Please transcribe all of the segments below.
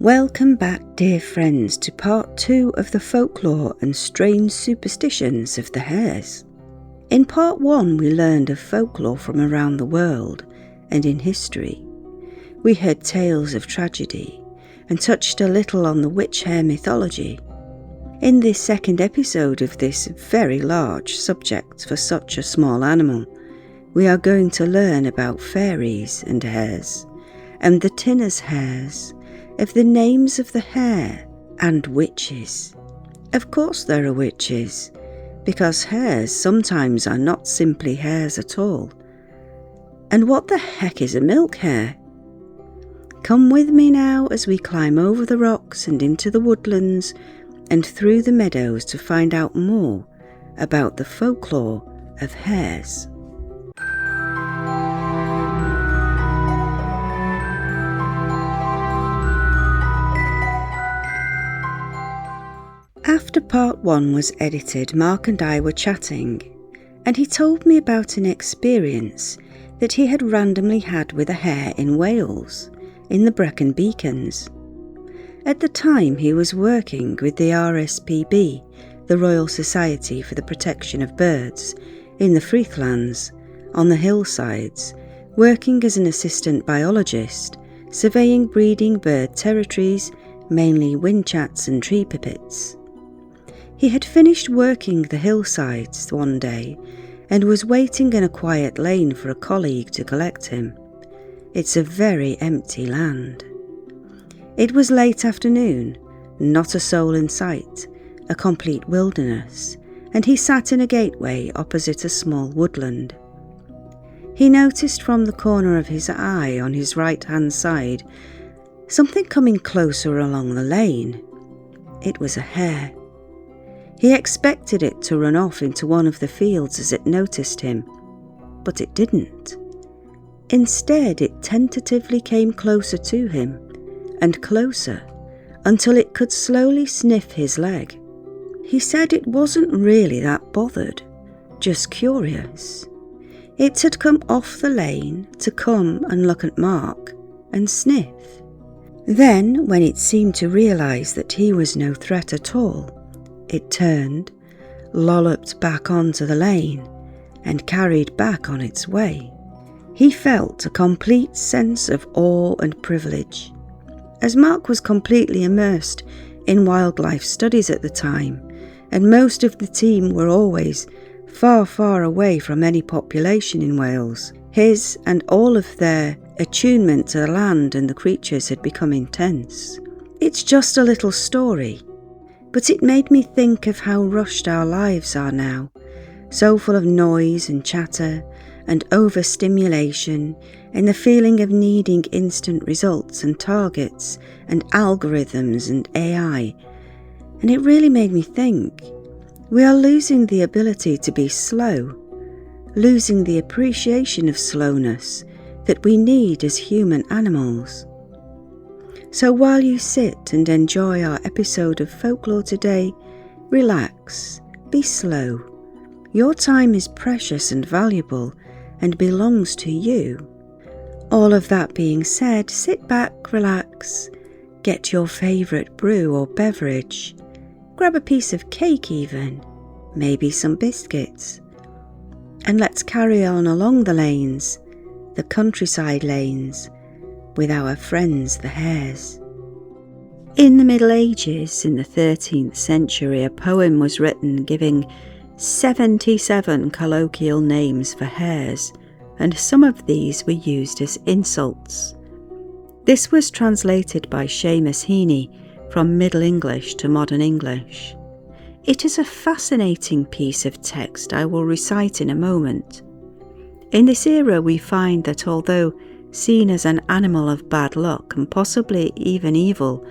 Welcome back, dear friends, to part 2 of the folklore and strange superstitions of the Hares. In part 1 we learned of folklore from around the world and in history. We heard tales of tragedy and touched a little on the witch hare mythology. In this second episode of this very large subject for such a small animal, we are going to learn about fairies and hares, and the Tinner's hares, of the names of the hare, and witches. Of course there are witches, because hares sometimes are not simply hares at all. And what the heck is a milk hare? Come with me now as we climb over the rocks and into the woodlands and through the meadows to find out more about the folklore of hares. After part 1 was edited, Marc and I were chatting, and he told me about an experience that he had randomly had with a hare in Wales, in the Brecon Beacons. At the time he was working with the RSPB, the Royal Society for the Protection of Birds, in the Freethlands, on the hillsides, working as an assistant biologist, surveying breeding bird territories, mainly whinchats and tree pipits. He had finished working the hillsides one day and was waiting in a quiet lane for a colleague to collect him. It's a very empty land. It was late afternoon, not a soul in sight, a complete wilderness, and he sat in a gateway opposite a small woodland. He noticed from the corner of his eye on his right-hand side something coming closer along the lane. It was a hare. He expected it to run off into one of the fields as it noticed him, but it didn't. Instead, it tentatively came closer to him, and closer, until it could slowly sniff his leg. He said it wasn't really that bothered, just curious. It had come off the lane to come and look at Marc and sniff. Then, when it seemed to realise that he was no threat at all, it turned, lolloped back onto the lane, and carried back on its way. He felt a complete sense of awe and privilege. As Marc was completely immersed in wildlife studies at the time, and most of the team were always far, far away from any population in Wales, his and all of their attunement to the land and the creatures had become intense. It's just a little story, but it made me think of how rushed our lives are now, so full of noise and chatter and overstimulation and the feeling of needing instant results and targets and algorithms and AI. And it really made me think, we are losing the ability to be slow, losing the appreciation of slowness that we need as human animals. So while you sit and enjoy our episode of folklore today, relax, be slow. Your time is precious and valuable and belongs to you. All of that being said, sit back, relax, get your favourite brew or beverage, grab a piece of cake even, maybe some biscuits, and let's carry on along the lanes, the countryside lanes, with our friends the hares. In the Middle Ages, in the 13th century, a poem was written giving 77 colloquial names for hares, and some of these were used as insults. This was translated by Seamus Heaney from Middle English to Modern English. It is a fascinating piece of text I will recite in a moment. In this era we find that although seen as an animal of bad luck and possibly even evil,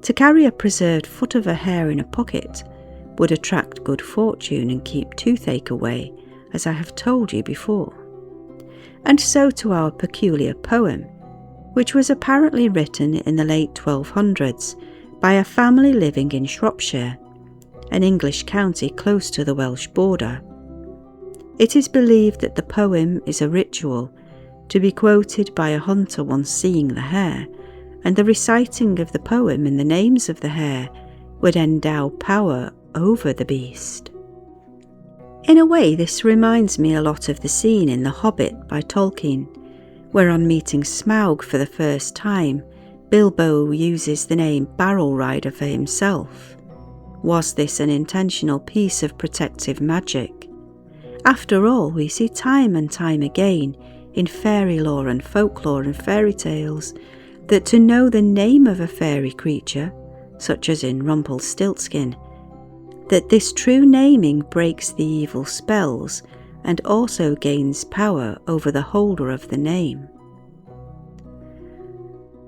to carry a preserved foot of a hare in a pocket would attract good fortune and keep toothache away, as I have told you before. And so to our peculiar poem, which was apparently written in the late 1200s by a family living in Shropshire, an English county close to the Welsh border. It is believed that the poem is a ritual to be quoted by a hunter once seeing the hare and the reciting of the poem and the names of the hare would endow power over the beast. In a way, this reminds me a lot of the scene in The Hobbit by Tolkien, where on meeting Smaug for the first time, Bilbo uses the name Barrel Rider for himself. Was this an intentional piece of protective magic? After all, we see time and time again in fairy lore and folklore and fairy tales that to know the name of a fairy creature, such as in Rumpelstiltskin, that this true naming breaks the evil spells and also gains power over the holder of the name.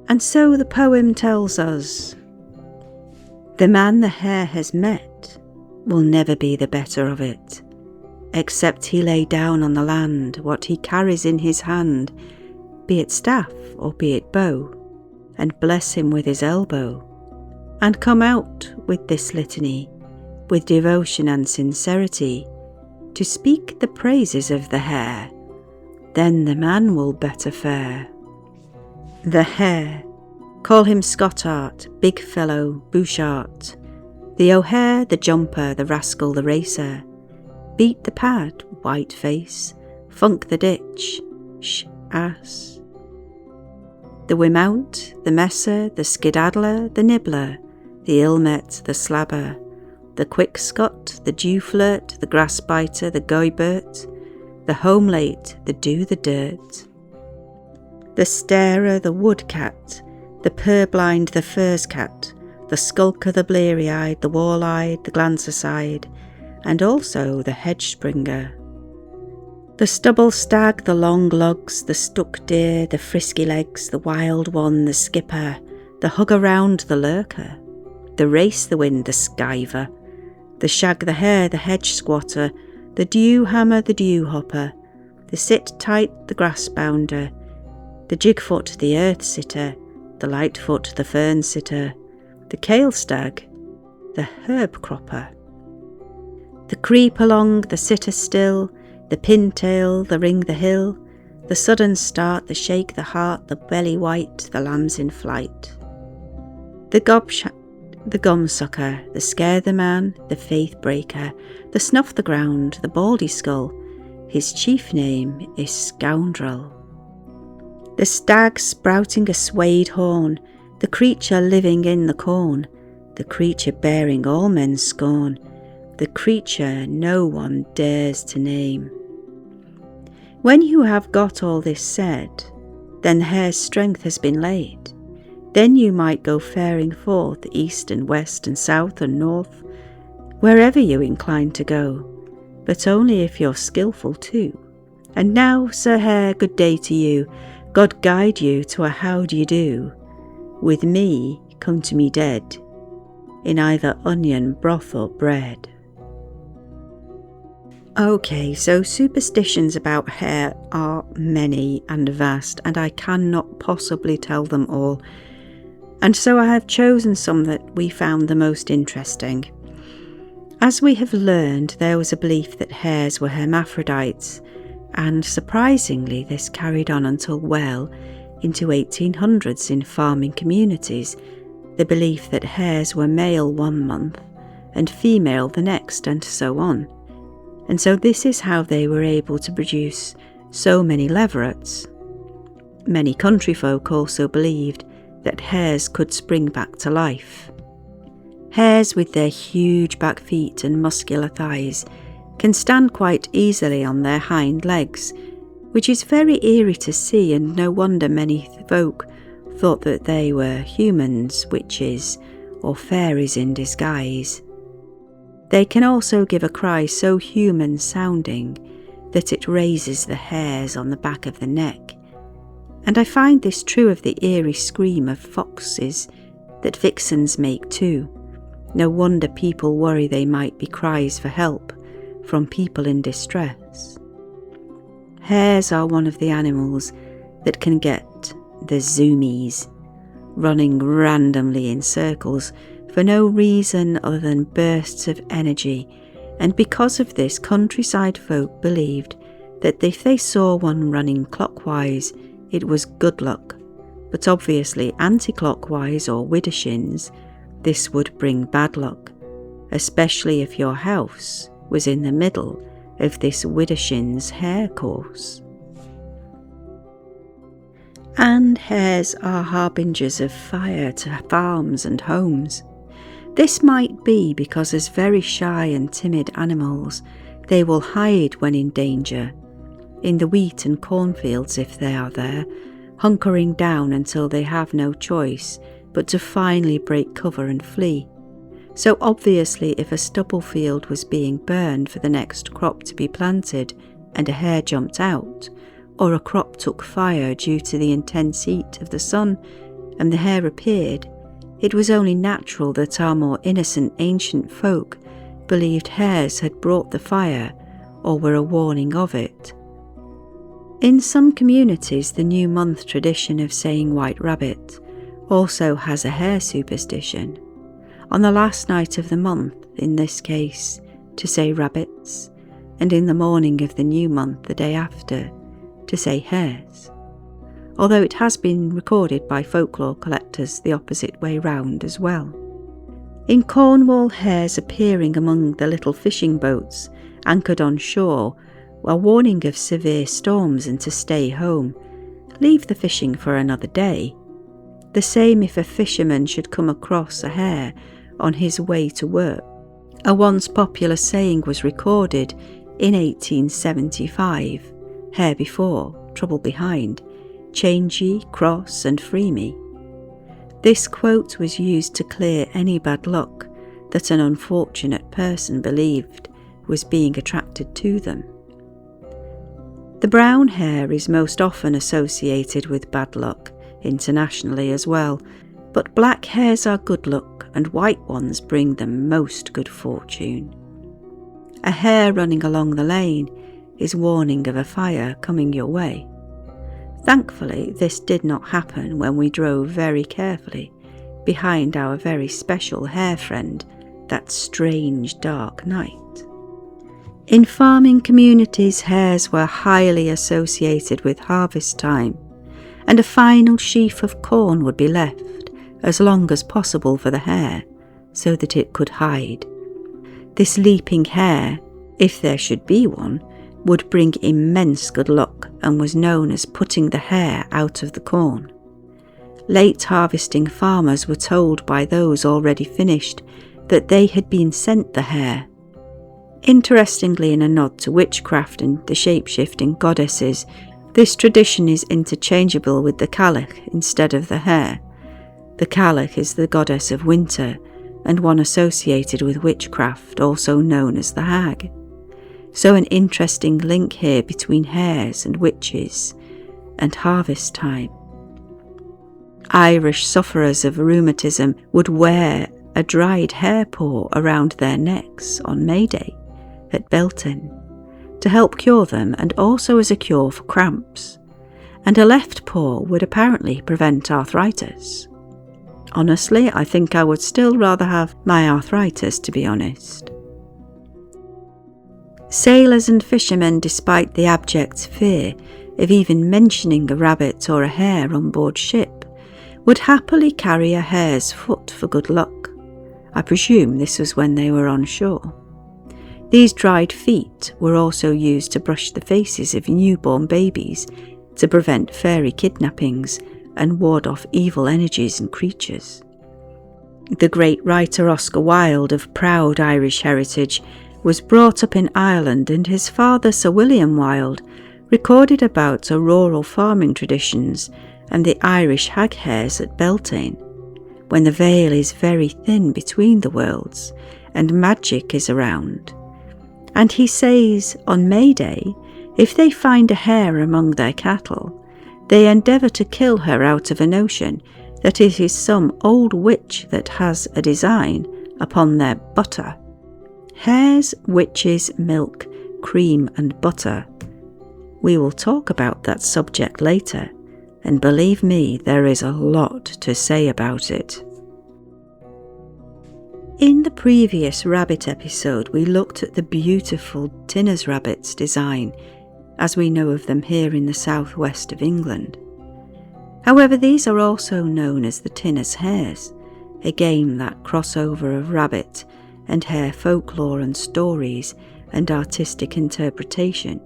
And so the poem tells us, the man the hare has met will never be the better of it, except he lay down on the land what he carries in his hand, be it staff or be it bow, and bless him with his elbow, and come out with this litany, with devotion and sincerity, to speak the praises of the hare, then the man will better fare. The hare, call him Scottart, big fellow, Bouchart, the O'Hare, the jumper, the rascal, the racer, beat the pad, white face, funk the ditch, ass. The Wimount, the Messer, the Skedaddler, the Nibbler, the Ilmet, the Slabber, the Quick Scot, the Dew Flirt, the Grass Biter, the Goybert, the Home Late, the Do the Dirt, the Starer, the Woodcat, the Purblind, the Furze Cat, the Skulker, the Bleary-eyed, the Wall-eyed, the Glance-aside, and also the Hedge-springer, the Stubble Stag, the Long Lugs, the Stuck Deer, the Frisky Legs, the Wild One, the Skipper, the Hug-around, the Lurker, the Race the Wind, the Skiver, the Shag the Hare, the Hedge Squatter, the Dew Hammer, the Dew Hopper, the Sit Tight, the Grass Bounder, the Jigfoot, the Earth Sitter, the Lightfoot, the Fern Sitter, the Kale Stag, the Herb Cropper, the Creep Along, the Sitter Still, the Pintail, the Ring the Hill, the Sudden Start, the Shake the Heart, the Belly White, the Lambs in Flight, the Gumsucker, the Scare the Man, the Faith Breaker, the Snuff the Ground, the Baldy Skull, his chief name is Scoundrel, the Stag sprouting a swayed horn, the creature living in the corn, the creature bearing all men's scorn, the creature no one dares to name. When you have got all this said, then the hare's strength has been laid. Then you might go faring forth, east and west and south and north, wherever you incline to go, but only if you're skilful too. And now, Sir Hare, good day to you, God guide you to a how do you do. With me, come to me dead, in either onion, broth or bread. Okay, so superstitions about hare are many and vast, and I cannot possibly tell them all. And so I have chosen some that we found the most interesting. As we have learned, there was a belief that hares were hermaphrodites, and surprisingly this carried on until well into 1800s in farming communities, the belief that hares were male one month and female the next, and so on. And so this is how they were able to produce so many leverets. Many country folk also believed that hares could spring back to life. Hares with their huge back feet and muscular thighs can stand quite easily on their hind legs, which is very eerie to see, and no wonder many folk thought that they were humans, witches, or fairies in disguise. They can also give a cry so human sounding that it raises the hairs on the back of the neck. And I find this true of the eerie scream of foxes that vixens make too. No wonder people worry they might be cries for help from people in distress. Hares are one of the animals that can get the zoomies, running randomly in circles for no reason other than bursts of energy, and because of this, countryside folk believed that if they saw one running clockwise, it was good luck, but obviously anti-clockwise or widdershins, this would bring bad luck, especially if your house was in the middle of this widdershins hare course. And hares are harbingers of fire to farms and homes. This might be because as very shy and timid animals, they will hide when in danger, in the wheat and cornfields if they are there, hunkering down until they have no choice but to finally break cover and flee. So obviously if a stubble field was being burned for the next crop to be planted and a hare jumped out, or a crop took fire due to the intense heat of the sun and the hare appeared, it was only natural that our more innocent ancient folk believed hares had brought the fire or were a warning of it. In some communities, the new month tradition of saying white rabbit also has a hare superstition. On the last night of the month, in this case, to say rabbits, and in the morning of the new month the day after, to say hares. Although it has been recorded by folklore collectors the opposite way round as well. In Cornwall, hares appearing among the little fishing boats anchored on shore while warning of severe storms and to stay home, leave the fishing for another day. The same if a fisherman should come across a hare on his way to work. A once popular saying was recorded in 1875, hare before, trouble behind, change ye, cross and free me. This quote was used to clear any bad luck that an unfortunate person believed was being attracted to them. The brown hare is most often associated with bad luck, internationally as well, but black hares are good luck and white ones bring them most good fortune. A hare running along the lane is warning of a fire coming your way. Thankfully, this did not happen when we drove very carefully behind our very special hare friend that strange dark night. In farming communities, hares were highly associated with harvest time, and a final sheaf of corn would be left as long as possible for the hare, so that it could hide. This leaping hare, if there should be one, would bring immense good luck and was known as putting the hare out of the corn. Late harvesting farmers were told by those already finished that they had been sent the hare. Interestingly, in a nod to witchcraft and the shape-shifting goddesses, this tradition is interchangeable with the Cailleach instead of the hare. The Cailleach is the goddess of winter and one associated with witchcraft, also known as the hag. So an interesting link here between hares and witches and harvest time. Irish sufferers of rheumatism would wear a dried hare paw around their necks on May Day at Beltane to help cure them and also as a cure for cramps, and a left paw would apparently prevent arthritis. Honestly, I think I would still rather have my arthritis, to be honest. Sailors and fishermen, despite the abject fear of even mentioning a rabbit or a hare on board ship, would happily carry a hare's foot for good luck. I presume this was when they were on shore. These dried feet were also used to brush the faces of newborn babies to prevent fairy kidnappings and ward off evil energies and creatures. The great writer Oscar Wilde, of proud Irish heritage, was brought up in Ireland, and his father Sir William Wilde recorded about rural farming traditions and the Irish hag hares at Beltane, when the veil is very thin between the worlds and magic is around. And he says on May Day, if they find a hare among their cattle, they endeavour to kill her out of a notion that it is some old witch that has a design upon their butter. Hares, witches, milk, cream and butter. We will talk about that subject later, and believe me, there is a lot to say about it. In the previous rabbit episode, we looked at the beautiful Tinner's rabbit's design, as we know of them here in the southwest of England. However, these are also known as the Tinner's Hares, again that crossover of rabbit and hare folklore and stories and artistic interpretation.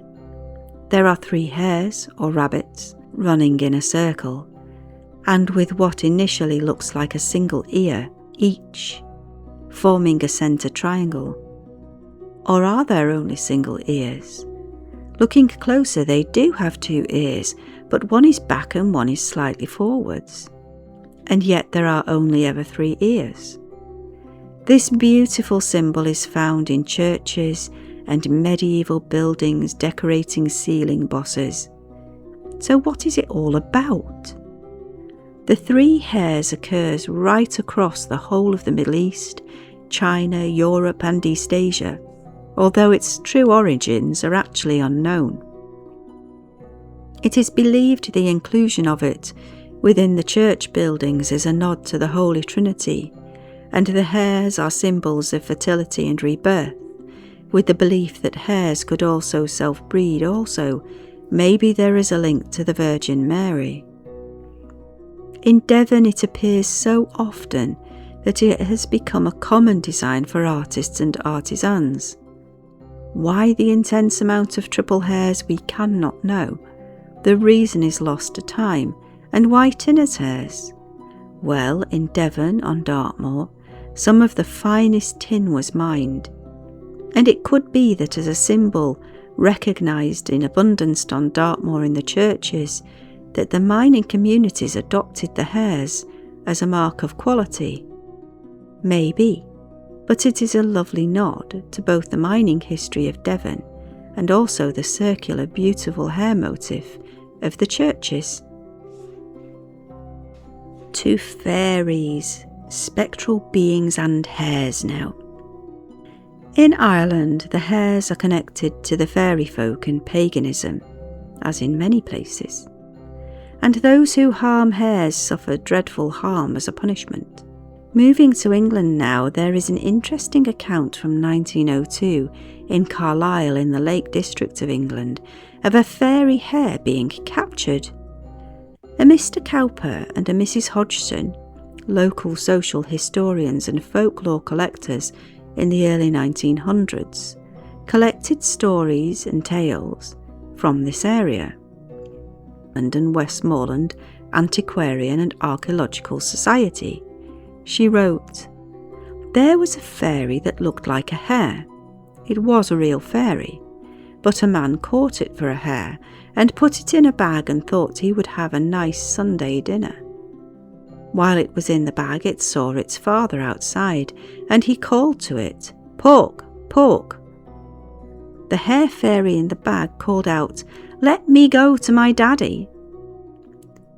There are 3 hares, or rabbits, running in a circle, and with what initially looks like a single ear each, forming a centre triangle. Or are there only single ears? Looking closer, they do have 2 ears, but one is back and one is slightly forwards. And yet there are only ever 3 ears. This beautiful symbol is found in churches and medieval buildings decorating ceiling bosses. So what is it all about? The 3 hares occurs right across the whole of the Middle East, China, Europe and East Asia, although its true origins are actually unknown. It is believed the inclusion of it within the church buildings is a nod to the Holy Trinity, and the hares are symbols of fertility and rebirth, with the belief that hares could also self-breed also. Maybe there is a link to the Virgin Mary. In Devon it appears so often that it has become a common design for artists and artisans. Why the intense amount of triple hares we cannot know. The reason is lost to time. And why Tinner's hares? Well, in Devon on Dartmoor, some of the finest tin was mined, and it could be that as a symbol recognised in abundance on Dartmoor in the churches, that the mining communities adopted the hares as a mark of quality. Maybe, but it is a lovely nod to both the mining history of Devon and also the circular beautiful hare motif of the churches. To fairies, spectral beings and hares now. In Ireland, the hares are connected to the fairy folk and paganism, as in many places, and those who harm hares suffer dreadful harm as a punishment. Moving to England now, there is an interesting account from 1902 in Carlisle in the Lake District of England of a fairy hare being captured. A Mr. Cowper and a Mrs. Hodgson, local social historians and folklore collectors in the early 1900s, collected stories and tales from this area. London Westmoreland Antiquarian and Archaeological Society. She wrote, "There was a fairy that looked like a hare. It was a real fairy, but a man caught it for a hare and put it in a bag and thought he would have a nice Sunday dinner. While it was in the bag, it saw its father outside, and he called to it, 'Pork, pork.' The hare fairy in the bag called out, 'Let me go to my daddy.'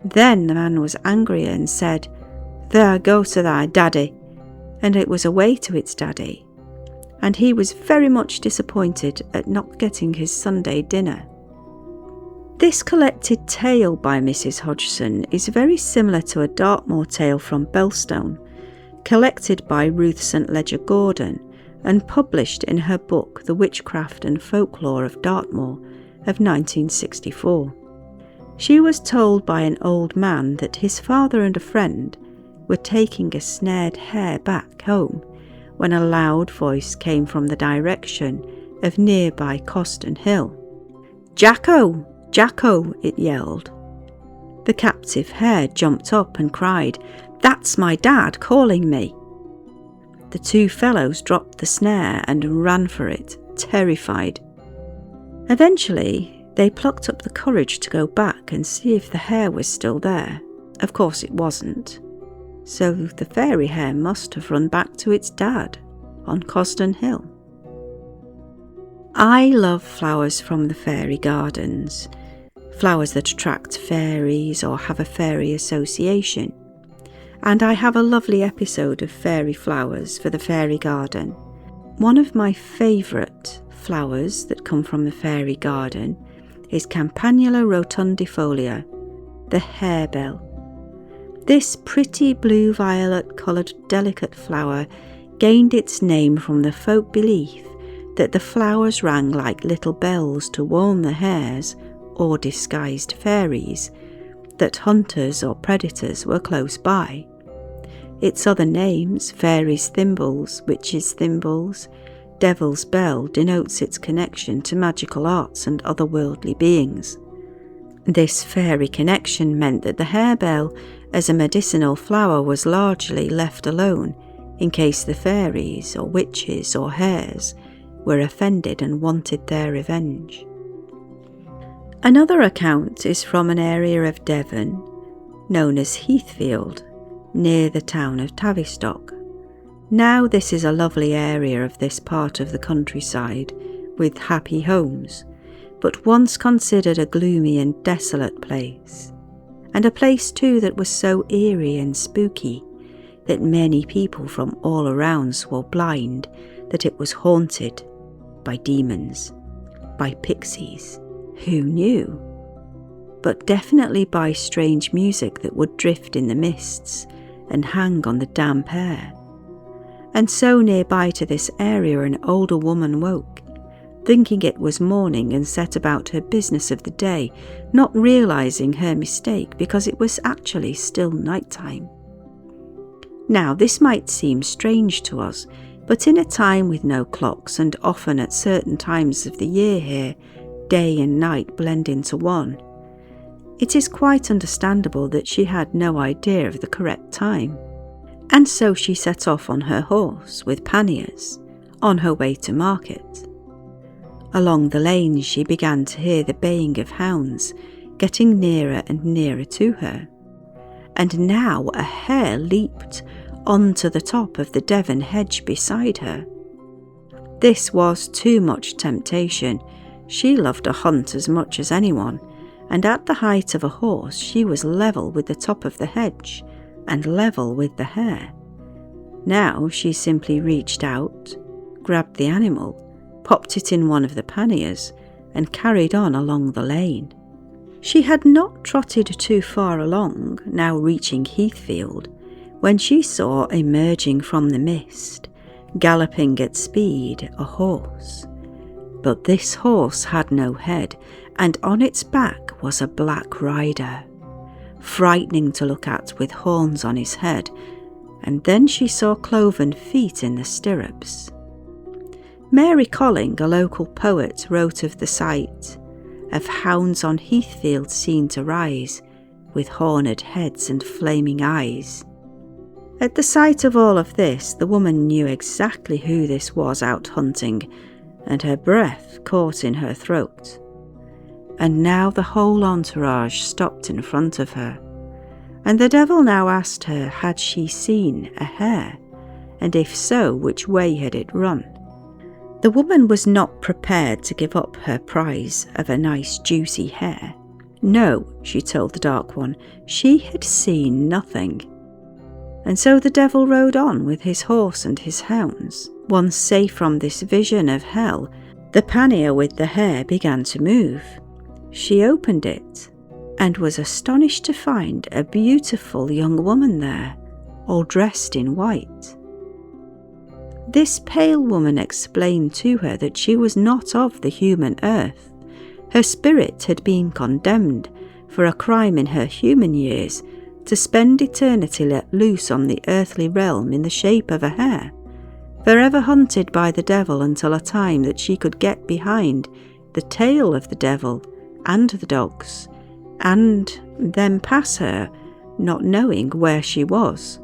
Then the man was angry and said, 'There, go to thy daddy,' and it was away to its daddy, and he was very much disappointed at not getting his Sunday dinner." This collected tale by Mrs. Hodgson is very similar to a Dartmoor tale from Belstone, collected by Ruth St. Ledger Gordon and published in her book The Witchcraft and Folklore of Dartmoor of 1964. She was told by an old man that his father and a friend were taking a snared hare back home when a loud voice came from the direction of nearby Coston Hill. "Jacko! Jacko!" it yelled. The captive hare jumped up and cried, "That's my dad calling me." The two fellows dropped the snare and ran for it, terrified. Eventually, they plucked up the courage to go back and see if the hare was still there. Of course it wasn't. So the fairy hare must have run back to its dad on Coston Hill. I love flowers from the fairy gardens, flowers that attract fairies or have a fairy association. And I have a lovely episode of fairy flowers for the fairy garden. One of my favourite flowers that come from the fairy garden is Campanula rotundifolia, the harebell. This pretty blue-violet coloured delicate flower gained its name from the folk belief that the flowers rang like little bells to warn the hares, or disguised fairies, that hunters or predators were close by. Its other names, fairies' thimbles, witches' thimbles, devil's bell, denotes its connection to magical arts and otherworldly beings. This fairy connection meant that the harebell as a medicinal flower was largely left alone in case the fairies or witches or hares were offended and wanted their revenge. Another account is from an area of Devon known as Heathfield, near the town of Tavistock. Now this is a lovely area of this part of the countryside with happy homes, but once considered a gloomy and desolate place, and a place too that was so eerie and spooky that many people from all around swore blind that it was haunted by demons, by pixies, who knew, but definitely by strange music that would drift in the mists and hang on the damp air. And so nearby to this area an older woman woke, thinking it was morning, and set about her business of the day, not realising her mistake because it was actually still night-time. Now this might seem strange to us, but in a time with no clocks and often at certain times of the year here, day and night blend into one, it is quite understandable that she had no idea of the correct time. And so she set off on her horse with panniers, on her way to market. Along the lane she began to hear the baying of hounds getting nearer and nearer to her, and now a hare leaped onto the top of the Devon hedge beside her. This was too much temptation. She loved a hunt as much as anyone, and at the height of a horse she was level with the top of the hedge and level with the hare. Now she simply reached out, grabbed the animal, popped it in one of the panniers, and carried on along the lane. She had not trotted too far along, now reaching Heathfield, when she saw emerging from the mist, galloping at speed, a horse. But this horse had no head, and on its back was a black rider, frightening to look at with horns on his head, and then she saw cloven feet in the stirrups. Mary Colling, a local poet, wrote of the sight of hounds on Heathfield seen to rise, with horned heads and flaming eyes. At the sight of all of this, the woman knew exactly who this was out hunting, and her breath caught in her throat. And now the whole entourage stopped in front of her, and the devil now asked her had she seen a hare, and if so, which way had it run. The woman was not prepared to give up her prize of a nice juicy hare. No, she told the Dark One, she had seen nothing. And so the devil rode on with his horse and his hounds. Once safe from this vision of hell, the pannier with the hare began to move. She opened it, and was astonished to find a beautiful young woman there, all dressed in white. This pale woman explained to her that she was not of the human earth. Her spirit had been condemned for a crime in her human years to spend eternity let loose on the earthly realm in the shape of a hare, forever hunted by the devil until a time that she could get behind the tail of the devil and the dogs, and then pass her, not knowing where she was.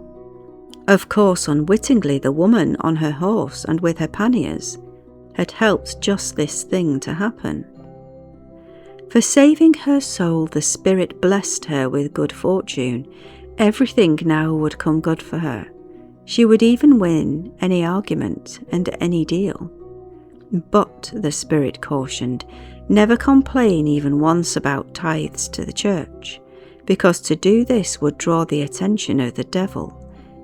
Of course, unwittingly, the woman on her horse and with her panniers had helped just this thing to happen. For saving her soul, the spirit blessed her with good fortune. Everything now would come good for her. She would even win any argument and any deal. But, the spirit cautioned, never complain even once about tithes to the church, because to do this would draw the attention of the devil,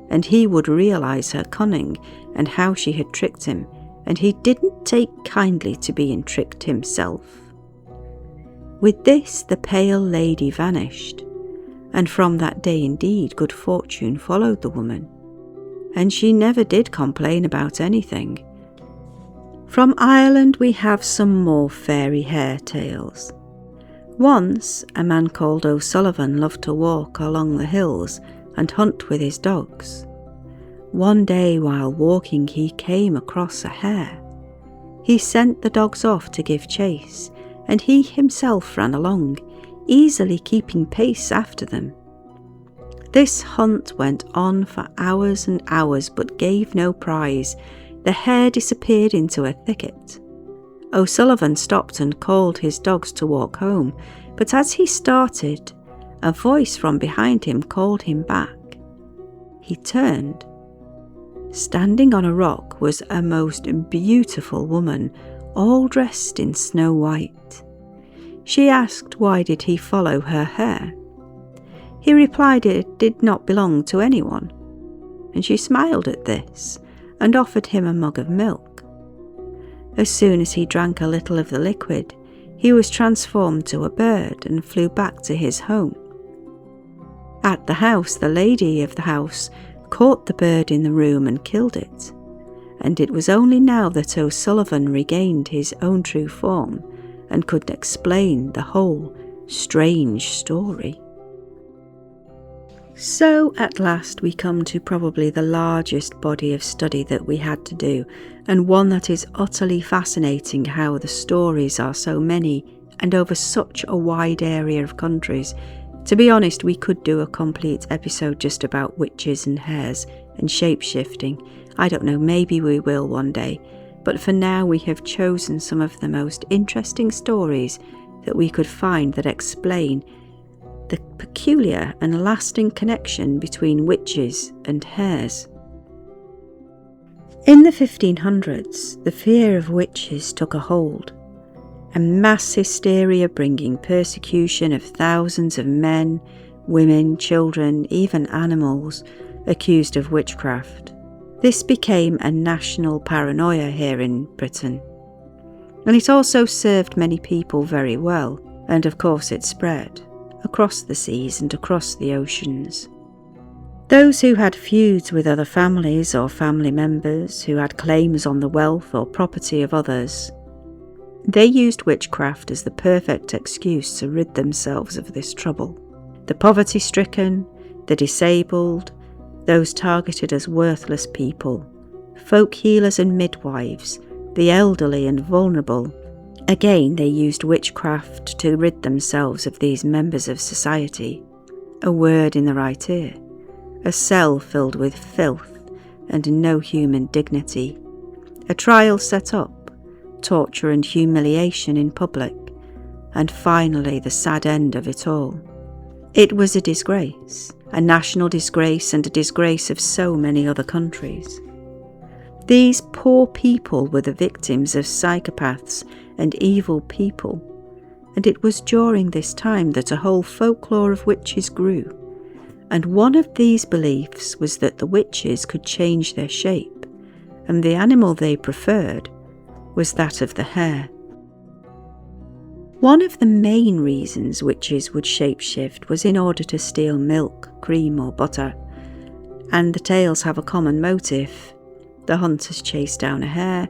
and he would realise her cunning and how she had tricked him, and he didn't take kindly to being tricked himself. With this the pale lady vanished, and from that day indeed good fortune followed the woman, and she never did complain about anything. From Ireland we have some more fairy hare tales. Once, a man called O'Sullivan loved to walk along the hills and hunt with his dogs. One day while walking he came across a hare. He sent the dogs off to give chase, and he himself ran along, easily keeping pace after them. This hunt went on for hours and hours but gave no prize. The hare disappeared into a thicket. O'Sullivan stopped and called his dogs to walk home, but as he started, a voice from behind him called him back. He turned. Standing on a rock was a most beautiful woman, all dressed in snow white. She asked why did he follow her hare. He replied it did not belong to anyone, and she smiled at this and offered him a mug of milk. As soon as he drank a little of the liquid, he was transformed to a bird and flew back to his home. At the house, the lady of the house caught the bird in the room and killed it, and it was only now that O'Sullivan regained his own true form and could explain the whole strange story. So at last we come to probably the largest body of study that we had to do, and one that is utterly fascinating how the stories are so many and over such a wide area of countries. To be honest, we could do a complete episode just about witches and hares and shape-shifting. I don't know, maybe we will one day, but for now we have chosen some of the most interesting stories that we could find that explain the peculiar and lasting connection between witches and hares. In the 1500s, the fear of witches took a hold, a mass hysteria bringing persecution of thousands of men, women, children, even animals accused of witchcraft. This became a national paranoia here in Britain, and it also served many people very well, and of course it spread across the seas and across the oceans. Those who had feuds with other families or family members, who had claims on the wealth or property of others, they used witchcraft as the perfect excuse to rid themselves of this trouble. The poverty-stricken, the disabled, those targeted as worthless people, folk healers and midwives, the elderly and vulnerable. Again, they used witchcraft to rid themselves of these members of society. A word in the right ear, a cell filled with filth and no human dignity, a trial set up, torture and humiliation in public, and finally the sad end of it all. It was a disgrace, a national disgrace and a disgrace of so many other countries. These poor people were the victims of psychopaths and evil people, and it was during this time that a whole folklore of witches grew, and one of these beliefs was that the witches could change their shape, and the animal they preferred was that of the hare. One of the main reasons witches would shapeshift was in order to steal milk, cream or butter, and the tales have a common motive. The hunters chase down a hare,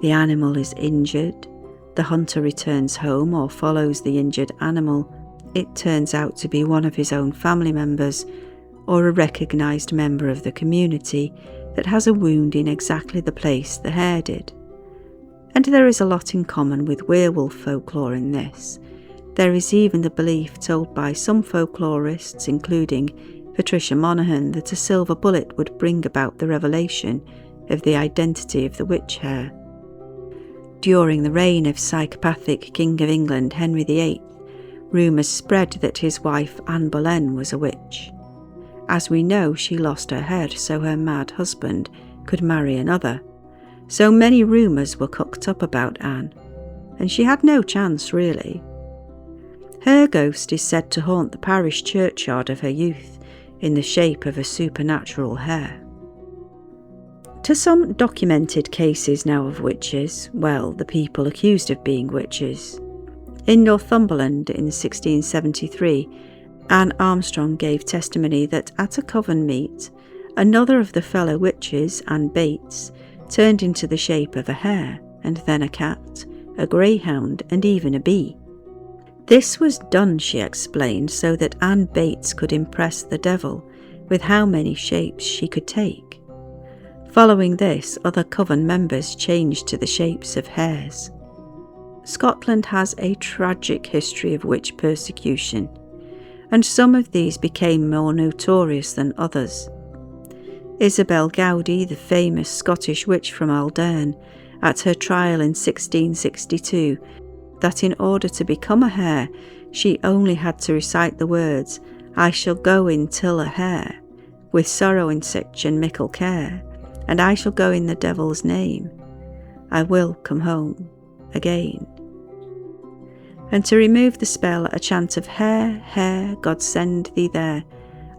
the animal is injured, the hunter returns home or follows the injured animal. It turns out to be one of his own family members or a recognised member of the community that has a wound in exactly the place the hare did. And there is a lot in common with werewolf folklore in this. There is even the belief told by some folklorists, including Patricia Monaghan, that a silver bullet would bring about the revelation of the identity of the witch hare. During the reign of psychopathic King of England Henry VIII, rumours spread that his wife Anne Boleyn was a witch. As we know, she lost her head so her mad husband could marry another. So many rumours were cooked up about Anne, and she had no chance really. Her ghost is said to haunt the parish churchyard of her youth in the shape of a supernatural hare. To some documented cases now of witches, well, the people accused of being witches. In Northumberland in 1673, Anne Armstrong gave testimony that at a coven meet, another of the fellow witches, Anne Bates, turned into the shape of a hare, and then a cat, a greyhound, and even a bee. This was done, she explained, so that Anne Bates could impress the devil with how many shapes she could take. Following this, other coven members changed to the shapes of hares. Scotland has a tragic history of witch persecution, and some of these became more notorious than others. Isabel Gowdy, the famous Scottish witch from Aldern, at her trial in 1662, that in order to become a hare, she only had to recite the words, "I shall go in till a hare, with sorrow and sich and mickle care, and I shall go in the devil's name, I will come home again." And to remove the spell, a chant of "Hare, hare, God send thee there,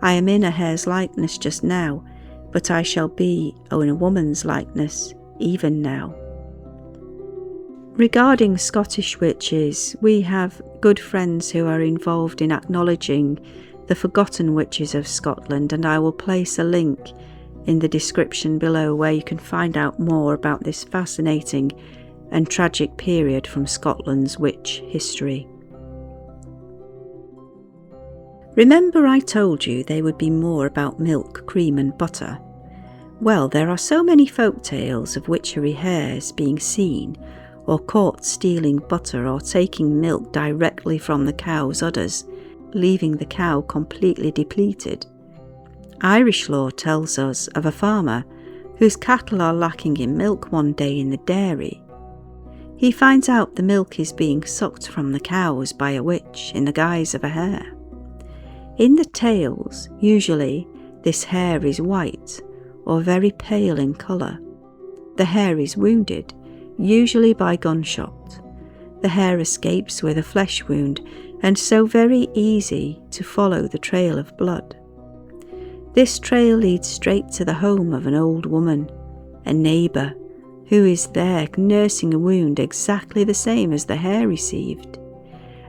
I am in a hare's likeness just now, but I shall be in a woman's likeness even now." Regarding Scottish witches, we have good friends who are involved in acknowledging the forgotten witches of Scotland, and I will place a link in the description below where you can find out more about this fascinating and tragic period from Scotland's witch history. Remember I told you they would be more about milk, cream and butter? Well, there are so many folk tales of witchery hares being seen or caught stealing butter or taking milk directly from the cow's udders, leaving the cow completely depleted. Irish lore tells us of a farmer whose cattle are lacking in milk one day in the dairy. He finds out the milk is being sucked from the cows by a witch in the guise of a hare. In the tales, usually this hare is white or very pale in colour. The hare is wounded, usually by gunshot. The hare escapes with a flesh wound, and so very easy to follow the trail of blood. This trail leads straight to the home of an old woman, a neighbour, who is there nursing a wound exactly the same as the hare received.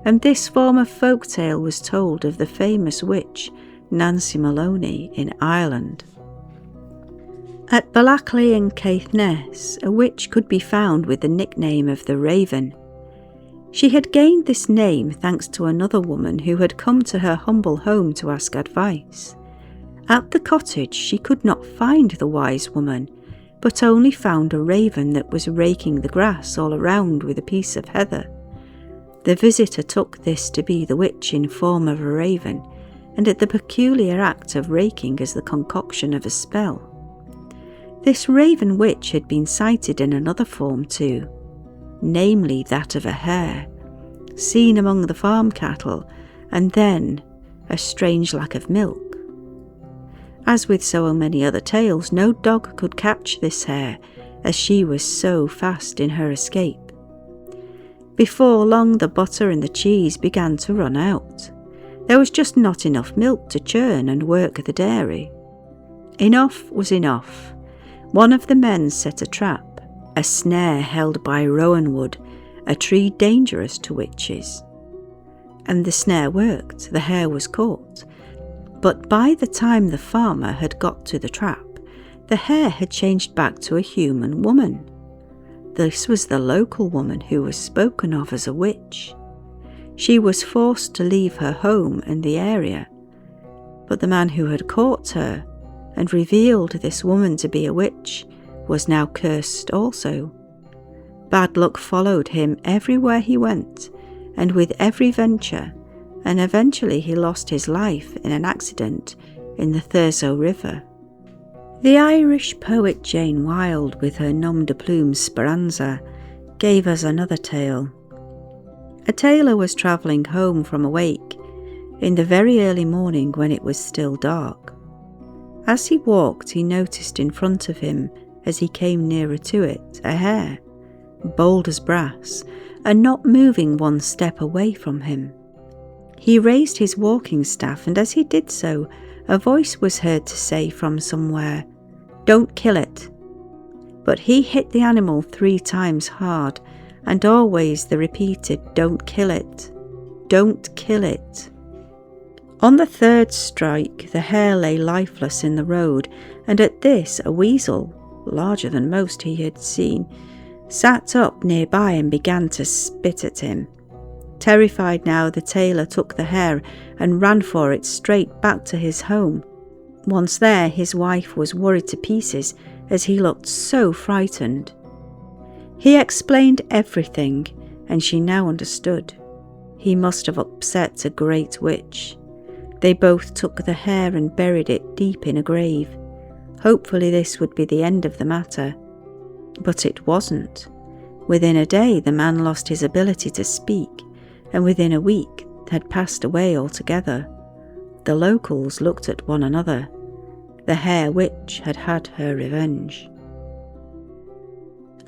And this form of folktale was told of the famous witch Nancy Maloney in Ireland. At Ballachley and Caithness, a witch could be found with the nickname of the Raven. She had gained this name thanks to another woman who had come to her humble home to ask advice. At the cottage she could not find the wise woman, but only found a raven that was raking the grass all around with a piece of heather. The visitor took this to be the witch in form of a raven, and at the peculiar act of raking as the concoction of a spell. This raven witch had been sighted in another form too, namely that of a hare, seen among the farm cattle, and then a strange lack of milk. As with so many other tales, no dog could catch this hare, as she was so fast in her escape. Before long the butter and the cheese began to run out. There was just not enough milk to churn and work the dairy. Enough was enough. One of the men set a trap, a snare held by rowan wood, a tree dangerous to witches. And the snare worked, the hare was caught. But by the time the farmer had got to the trap, the hare had changed back to a human woman. This was the local woman who was spoken of as a witch. She was forced to leave her home and the area, but the man who had caught her and revealed this woman to be a witch was now cursed also. Bad luck followed him everywhere he went, and with every venture, and eventually he lost his life in an accident in the Thurso River. The Irish poet Jane Wilde, with her nom de plume Speranza, gave us another tale. A tailor was travelling home from a wake in the very early morning when it was still dark. As he walked, he noticed in front of him, as he came nearer to it, a hare, bold as brass, and not moving one step away from him. He raised his walking staff, and as he did so, a voice was heard to say from somewhere, "Don't kill it." But he hit the animal 3 times hard, and always the repeated, "Don't kill it, don't kill it." On the 3rd strike, the hare lay lifeless in the road, and at this a weasel, larger than most he had seen, sat up nearby and began to spit at him. Terrified now, the tailor took the hare and ran for it straight back to his home. Once there, his wife was worried to pieces as he looked so frightened. He explained everything, and she now understood. He must have upset a great witch. They both took the hare and buried it deep in a grave. Hopefully this would be the end of the matter. But it wasn't. Within a day the man lost his ability to speak, and within a week had passed away altogether. The locals looked at one another. The hare witch had had her revenge.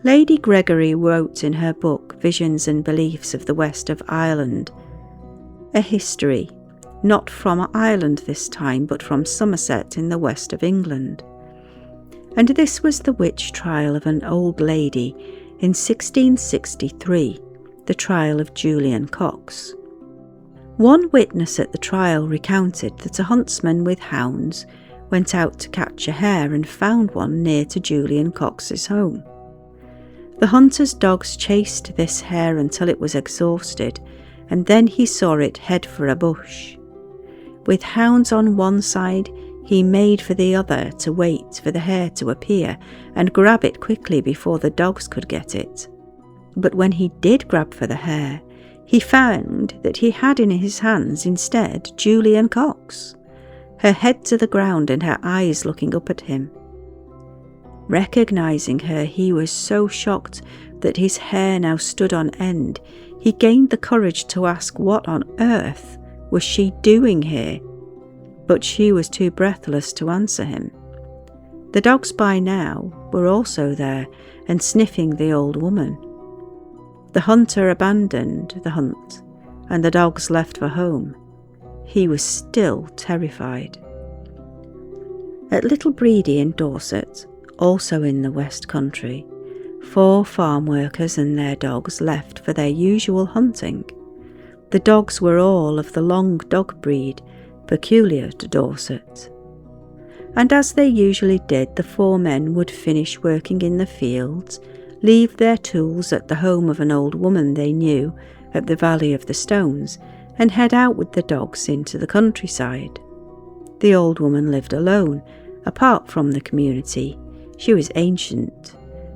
Lady Gregory wrote in her book Visions and Beliefs of the West of Ireland a history, not from Ireland this time, but from Somerset in the west of England. And this was the witch trial of an old lady in 1663, the trial of Julian Cox. One witness at the trial recounted that a huntsman with hounds went out to catch a hare and found one near to Julian Cox's home. The hunter's dogs chased this hare until it was exhausted, and then he saw it head for a bush. With hounds on one side, he made for the other to wait for the hare to appear and grab it quickly before the dogs could get it. But when he did grab for the hare, he found that he had in his hands instead Julian Cox, her head to the ground and her eyes looking up at him. Recognising her, he was so shocked that his hair now stood on end. He gained the courage to ask what on earth was she doing here, but she was too breathless to answer him. The dogs by now were also there and sniffing the old woman. The hunter abandoned the hunt, and the dogs left for home. He was still terrified. At Little Breedy in Dorset, also in the West Country, 4 farm workers and their dogs left for their usual hunting. The dogs were all of the long dog breed, peculiar to Dorset. And as they usually did, the 4 men would finish working in the fields, leave their tools at the home of an old woman they knew at the Valley of the Stones, and head out with the dogs into the countryside. The old woman lived alone, apart from the community. She was ancient,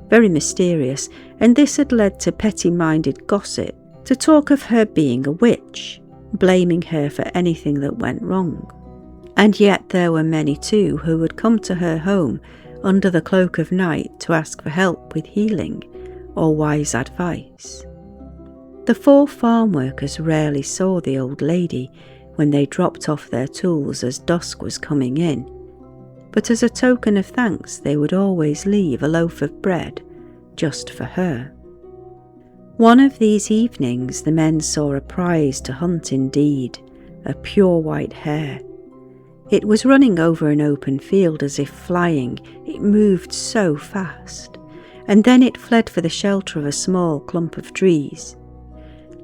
very mysterious, and this had led to petty-minded gossip to talk of her being a witch, blaming her for anything that went wrong. And yet there were many too who would come to her home under the cloak of night to ask for help with healing or wise advice. The 4 farm workers rarely saw the old lady when they dropped off their tools as dusk was coming in, but as a token of thanks they would always leave a loaf of bread just for her. One of these evenings the men saw a prize to hunt indeed, a pure white hare. It was running over an open field as if flying. It moved so fast, and then it fled for the shelter of a small clump of trees.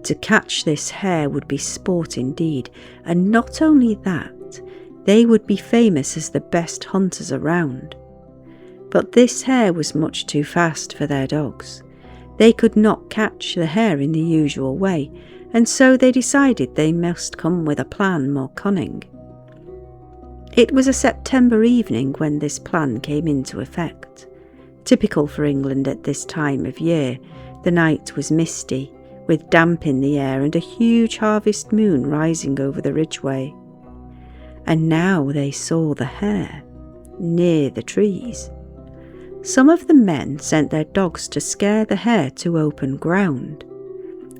To catch this hare would be sport indeed, and not only that, they would be famous as the best hunters around. But this hare was much too fast for their dogs. They could not catch the hare in the usual way, and so they decided they must come with a plan more cunning. It was a September evening when this plan came into effect. Typical for England at this time of year, the night was misty, with damp in the air and a huge harvest moon rising over the ridgeway. And now they saw the hare, near the trees. Some of the men sent their dogs to scare the hare to open ground.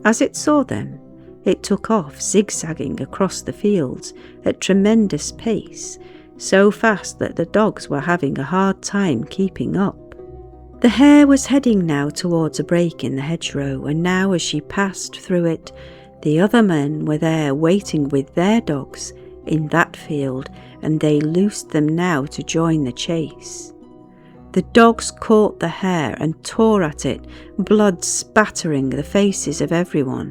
As it saw them, it took off zigzagging across the fields at tremendous pace, so fast that the dogs were having a hard time keeping up. The hare was heading now towards a break in the hedgerow, and now as she passed through it, the other men were there waiting with their dogs in that field, and they loosed them now to join the chase. The dogs caught the hare and tore at it, blood spattering the faces of everyone.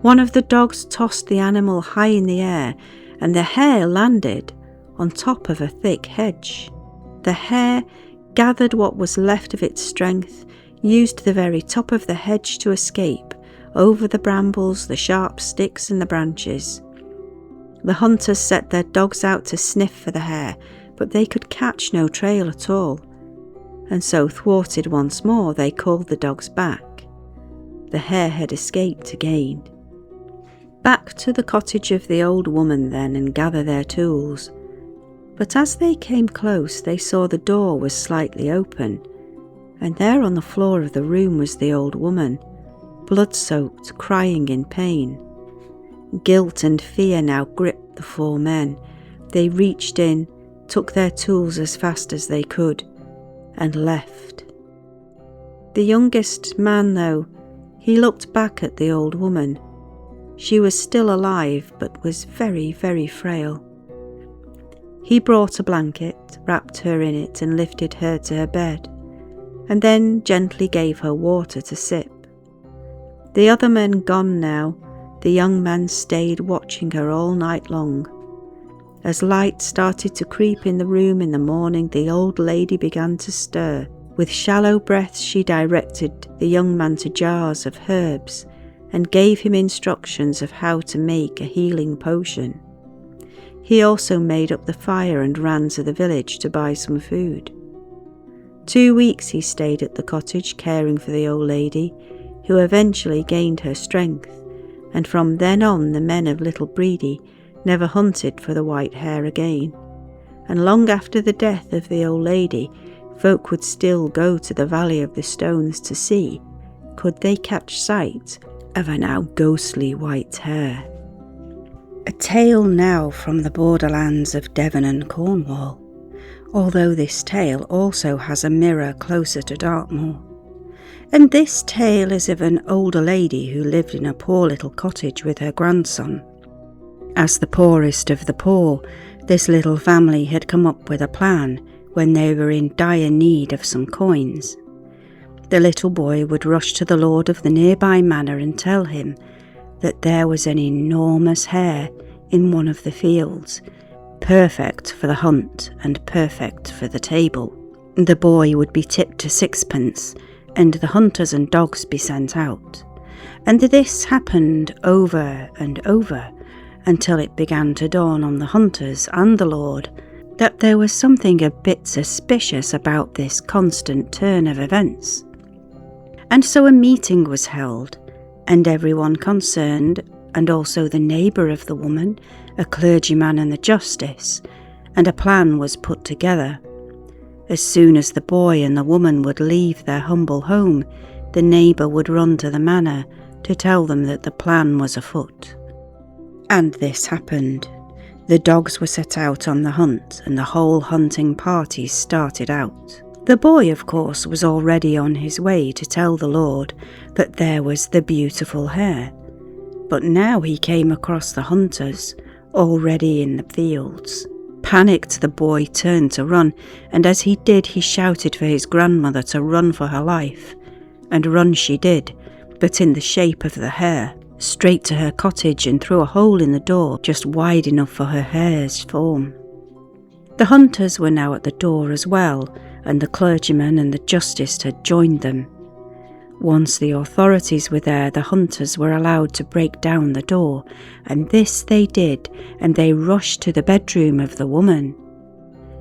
One of the dogs tossed the animal high in the air, and the hare landed on top of a thick hedge. The hare gathered what was left of its strength, used the very top of the hedge to escape, over the brambles, the sharp sticks and the branches. The hunters set their dogs out to sniff for the hare, but they could catch no trail at all, and so thwarted once more, they called the dogs back. The hare had escaped again. Back to the cottage of the old woman then, and gather their tools. But as they came close, they saw the door was slightly open, and there on the floor of the room was the old woman, blood-soaked, crying in pain. Guilt and fear now gripped the four men. They reached in, took their tools as fast as they could, and left. The youngest man, though, he looked back at the old woman. She was still alive, but was very, very frail. He brought a blanket, wrapped her in it, and lifted her to her bed, and then gently gave her water to sip. The other men gone now, the young man stayed watching her all night long. As light started to creep in the room in the morning, the old lady began to stir. With shallow breaths she directed the young man to jars of herbs and gave him instructions of how to make a healing potion. He also made up the fire and ran to the village to buy some food. 2 weeks he stayed at the cottage caring for the old lady, who eventually gained her strength, and from then on the men of Little Breedy never hunted for the white hare again, and long after the death of the old lady, folk would still go to the Valley of the Stones to see, could they catch sight of a now ghostly white hare. A tale now from the borderlands of Devon and Cornwall, although this tale also has a mirror closer to Dartmoor. And this tale is of an older lady who lived in a poor little cottage with her grandson. As the poorest of the poor, this little family had come up with a plan when they were in dire need of some coins. The little boy would rush to the lord of the nearby manor and tell him that there was an enormous hare in one of the fields, perfect for the hunt and perfect for the table. The boy would be tipped to 6pence, and the hunters and dogs be sent out. And this happened over and over, until it began to dawn on the hunters and the lord that there was something a bit suspicious about this constant turn of events. And so a meeting was held, and everyone concerned, and also the neighbour of the woman, a clergyman and the justice, and a plan was put together. As soon as the boy and the woman would leave their humble home, the neighbour would run to the manor to tell them that the plan was afoot. And this happened. The dogs were set out on the hunt, and the whole hunting party started out. The boy, of course, was already on his way to tell the lord that there was the beautiful hare. But now he came across the hunters, already in the fields. Panicked, the boy turned to run, and as he did, he shouted for his grandmother to run for her life. And run she did, but in the shape of the hare, straight to her cottage and through a hole in the door just wide enough for her hare's form. The hunters were now at the door as well, and the clergyman and the justice had joined them. Once the authorities were there, the hunters were allowed to break down the door, and this they did, and they rushed to the bedroom of the woman.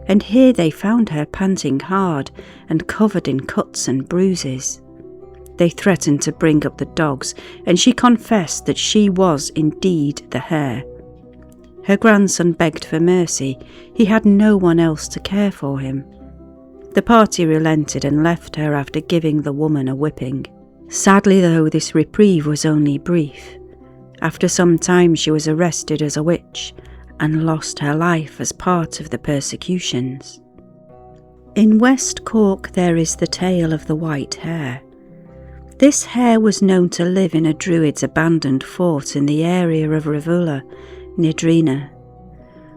And here they found her panting hard and covered in cuts and bruises. They threatened to bring up the dogs, and she confessed that she was indeed the hare. Her grandson begged for mercy. He had no one else to care for him. The party relented and left her after giving the woman a whipping. Sadly, though, this reprieve was only brief. After some time she was arrested as a witch and lost her life as part of the persecutions. In West Cork there is the tale of the white hare. This hare was known to live in a druid's abandoned fort in the area of Ravula, near Drina.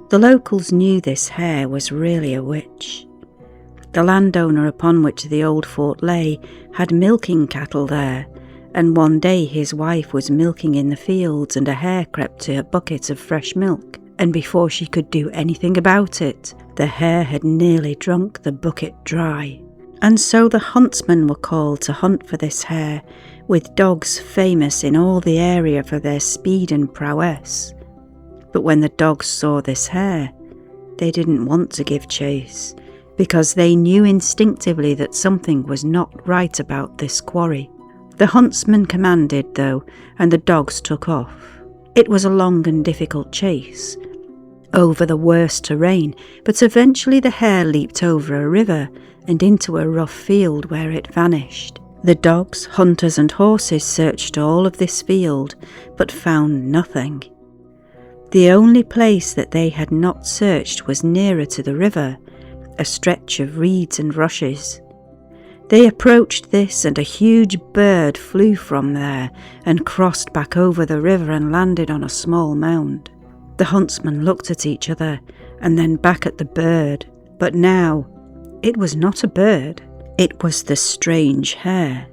The locals knew this hare was really a witch. The landowner upon which the old fort lay had milking cattle there, and one day his wife was milking in the fields and a hare crept to a bucket of fresh milk, and before she could do anything about it, the hare had nearly drunk the bucket dry. And so the huntsmen were called to hunt for this hare, with dogs famous in all the area for their speed and prowess. But when the dogs saw this hare, they didn't want to give chase, because they knew instinctively that something was not right about this quarry. The huntsman commanded, though, and the dogs took off. It was a long and difficult chase, over the worst terrain, but eventually the hare leaped over a river and into a rough field where it vanished. The dogs, hunters and horses searched all of this field, but found nothing. The only place that they had not searched was nearer to the river, a stretch of reeds and rushes. They approached this, and a huge bird flew from there and crossed back over the river and landed on a small mound. The huntsmen looked at each other and then back at the bird, but now it was not a bird, it was the strange hare.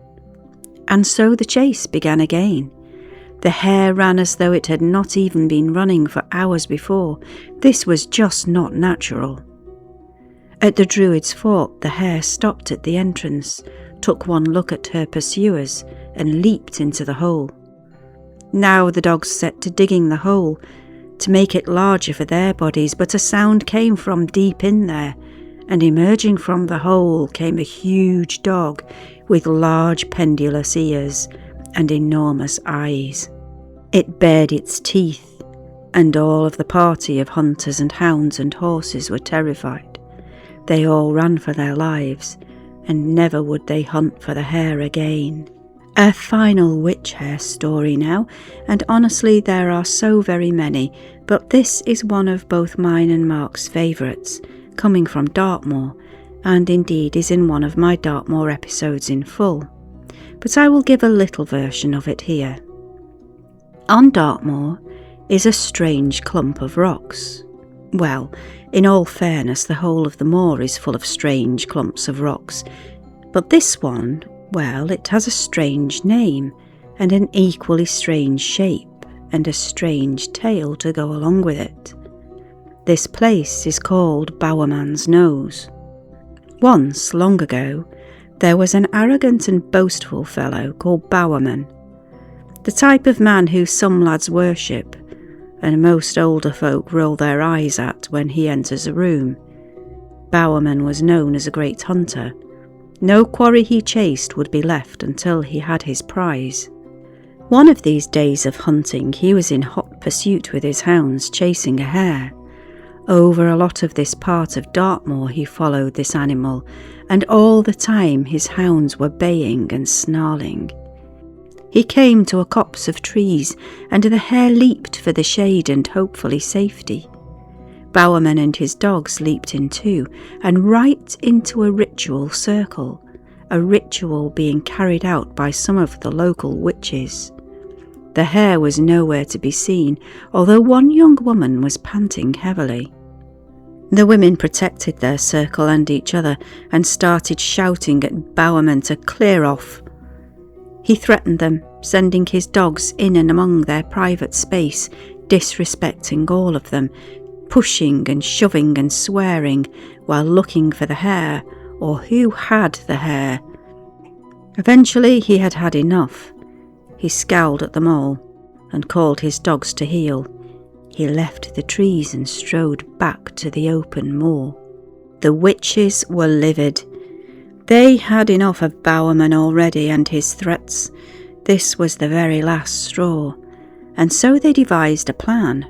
And so the chase began again. The hare ran as though it had not even been running for hours before. This was just not natural. At the Druid's Fort, the hare stopped at the entrance, took one look at her pursuers, and leaped into the hole. Now the dogs set to digging the hole to make it larger for their bodies, but a sound came from deep in there, and emerging from the hole came a huge dog with large pendulous ears and enormous eyes. It bared its teeth, and all of the party of hunters and hounds and horses were terrified. They all ran for their lives, and never would they hunt for the hare again. A final witch hare story now, and honestly there are so very many, but this is one of both mine and Marc's favourites, coming from Dartmoor, and indeed is in one of my Dartmoor episodes in full. But I will give a little version of it here. On Dartmoor is a strange clump of rocks. Well, in all fairness, the whole of the moor is full of strange clumps of rocks, but this one, well, it has a strange name, and an equally strange shape, and a strange tale to go along with it. This place is called Bowerman's Nose. Once, long ago, there was an arrogant and boastful fellow called Bowerman, the type of man who some lads worship, and most older folk roll their eyes at when he enters a room. Bowerman was known as a great hunter. No quarry he chased would be left until he had his prize. One of these days of hunting he was in hot pursuit with his hounds chasing a hare. Over a lot of this part of Dartmoor he followed this animal, and all the time his hounds were baying and snarling. He came to a copse of trees, and the hare leaped for the shade and hopefully safety. Bowerman and his dogs leaped in too, and right into a ritual circle, a ritual being carried out by some of the local witches. The hare was nowhere to be seen, although one young woman was panting heavily. The women protected their circle and each other, and started shouting at Bowerman to clear off. He threatened them, sending his dogs in and among their private space, disrespecting all of them, pushing and shoving and swearing while looking for the hare, or who had the hare. Eventually he had had enough. He scowled at them all and called his dogs to heel. He left the trees and strode back to the open moor. The witches were livid. They had enough of Bowerman already and his threats. This was the very last straw, and so they devised a plan.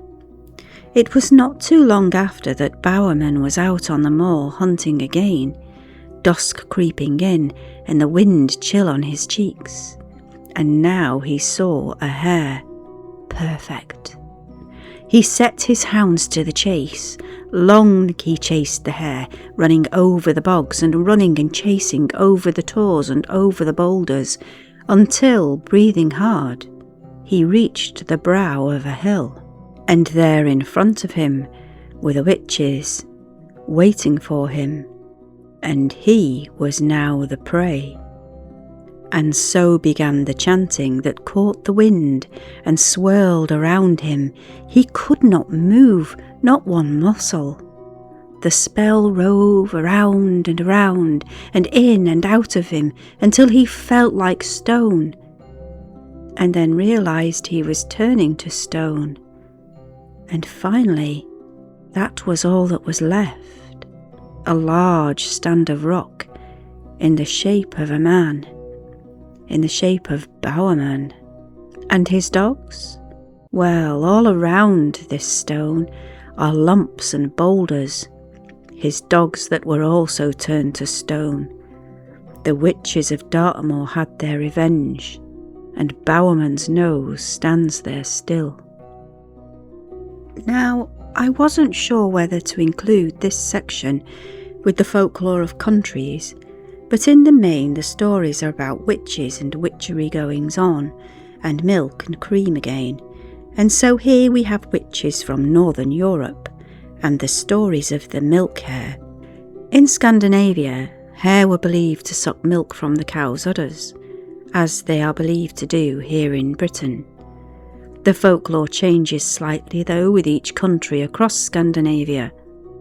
It was not too long after that Bowerman was out on the moor hunting again, dusk creeping in and the wind chill on his cheeks. And now he saw a hare. Perfect. He set his hounds to the chase. Long he chased the hare, running over the bogs and running and chasing over the tors and over the boulders, until, breathing hard, he reached the brow of a hill. And there in front of him were the witches, waiting for him, and he was now the prey. And so began the chanting that caught the wind and swirled around him. He could not move, not one muscle. The spell rove around and around, and in and out of him, until he felt like stone, and then realised he was turning to stone. And finally, that was all that was left, a large stand of rock, in the shape of a man, in the shape of Bowerman. And his dogs? Well, all around this stone are lumps and boulders, his dogs that were also turned to stone. The witches of Dartmoor had their revenge, and Bowerman's nose stands there still. Now, I wasn't sure whether to include this section with the folklore of countries, but in the main the stories are about witches and witchery goings on, and milk and cream again, and so here we have witches from Northern Europe, and the stories of the Milk Hare. In Scandinavia, hare were believed to suck milk from the cow's udders, as they are believed to do here in Britain. The folklore changes slightly though with each country across Scandinavia.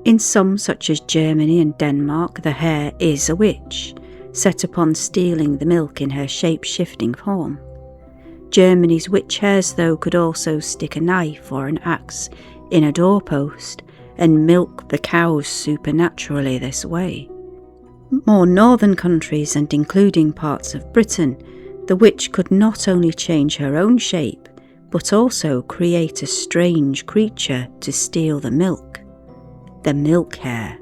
In some, such as Germany and Denmark, the hare is a witch, set upon stealing the milk in her shape-shifting form. Germany's witch hares though could also stick a knife or an axe in a doorpost and milk the cows supernaturally this way. More northern countries, and including parts of Britain, the witch could not only change her own shape, but also create a strange creature to steal the milk, the milk hare.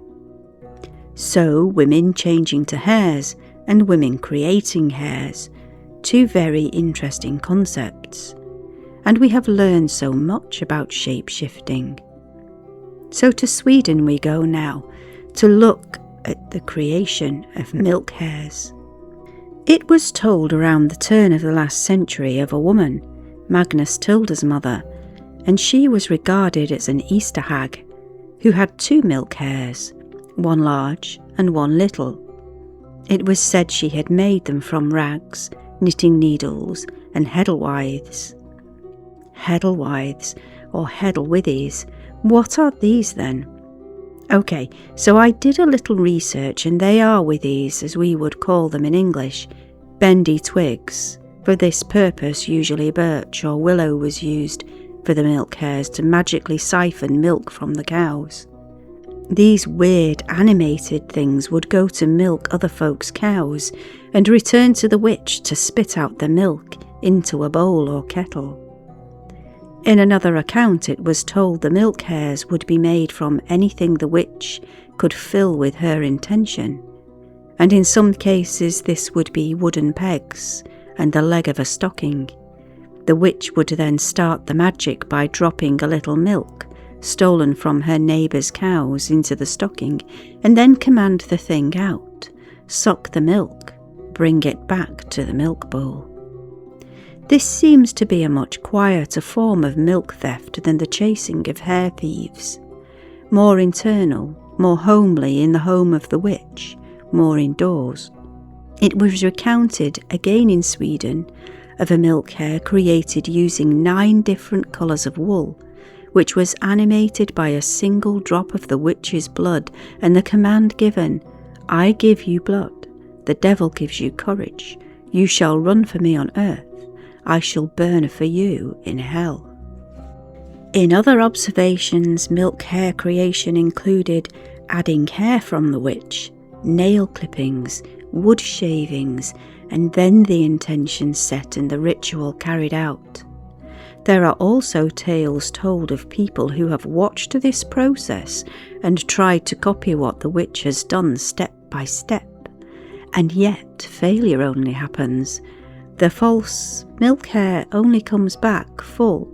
So women changing to hares and women creating hares, two very interesting concepts, and we have learned so much about shape-shifting. So to Sweden we go now, to look at the creation of milk hares. It was told around the turn of the last century of a woman, Magnus Tilda's mother, and she was regarded as an Easter hag, who had two milk hares, one large and one little. It was said she had made them from rags, knitting needles and heddlewithes. Heddlewithes, or heddlewithies, what are these then? Okay, so I did a little research, and they are withies, as we would call them in English, bendy twigs. For this purpose usually birch or willow was used for the milk hares to magically siphon milk from the cows. These weird animated things would go to milk other folks' cows and return to the witch to spit out the milk into a bowl or kettle. In another account it was told the milk hares would be made from anything the witch could fill with her intention, and in some cases this would be wooden pegs and the leg of a stocking. The witch would then start the magic by dropping a little milk, stolen from her neighbour's cows, into the stocking, and then command the thing out, suck the milk, bring it back to the milk bowl. This seems to be a much quieter form of milk theft than the chasing of hare thieves. More internal, more homely in the home of the witch, more indoors. It was recounted, again in Sweden, of a milk hare created using 9 different colours of wool, which was animated by a single drop of the witch's blood, and the command given, "I give you blood, the devil gives you courage, you shall run for me on earth, I shall burn for you in hell." In other observations, milk hare creation included adding hair from the witch, nail clippings, wood shavings, and then the intention set and the ritual carried out. There are also tales told of people who have watched this process and tried to copy what the witch has done step by step, and yet failure only happens. The false milk hare only comes back full